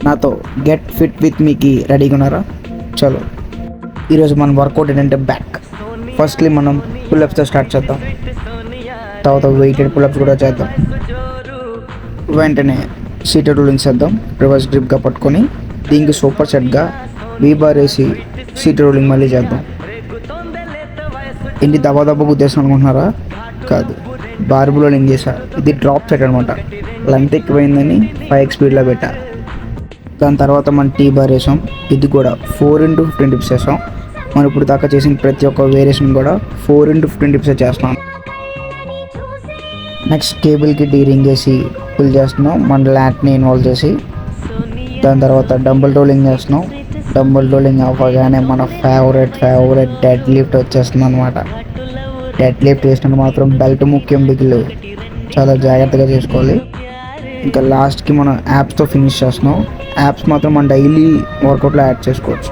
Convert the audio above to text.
నాతో get fit with మీకి రెడీగా ఉన్నారా? చలో, ఈరోజు మన వర్కౌట్ ఏంటంటే బ్యాక్. ఫస్ట్లీ మనం పుల్అప్స్తో స్టార్ట్ చేద్దాం, తర్వాత వెయిటెడ్ పుల్అప్స్ కూడా చేద్దాం. వెంటనే సీటెడ్ రోలింగ్స్ చేద్దాం, రివర్స్ గ్రిప్గా పట్టుకొని. దీనికి సూపర్ సెట్గా వీ బార్ వేసి సీటెడ్ రోలింగ్ మళ్ళీ చేద్దాం. ఏంటి దబా గుద్దేస్తాం అనుకుంటున్నారా? కాదు, బార్బుల్ రోలింగ్ చేసా. ఇది డ్రాప్ సెట్ అనమాట. లెంత్ ఎక్కువైందని 5x స్పీడ్లో పెట్టా. దాని తర్వాత మనం టీ బార్ వేసాం. ఇది కూడా 4x15 డిప్స్ వేసాం. మనం ఇప్పుడు దాకా చేసిన ప్రతి ఒక్క వేరియేషన్ కూడా 4x15 డిప్స్ చేస్తున్నాం. నెక్స్ట్ కేబుల్కి డీ రింగ్ వేసి పుల్ చేస్తున్నాం, మన ల్యాట్ని ఇన్వాల్వ్ చేసి. దాని తర్వాత డంబుల్ రోలింగ్ చేస్తున్నాం. డంబుల్ రోలింగ్ అవ్వగానే మన ఫేవరెట్ డెడ్ లిఫ్ట్ వచ్చేస్తుంది అనమాట. డెడ్ లిఫ్ట్ వేసినప్పుడు మాత్రం బెల్ట్ ముఖ్యం, బిగులు చాలా జాగ్రత్తగా చేసుకోవాలి. ఇంకా లాస్ట్కి మనం యాప్స్తో ఫినిష్ చేస్తున్నాం. యాప్స్ మాత్రం మనం డైలీ వర్కౌట్లో యాడ్ చేసుకోవచ్చు.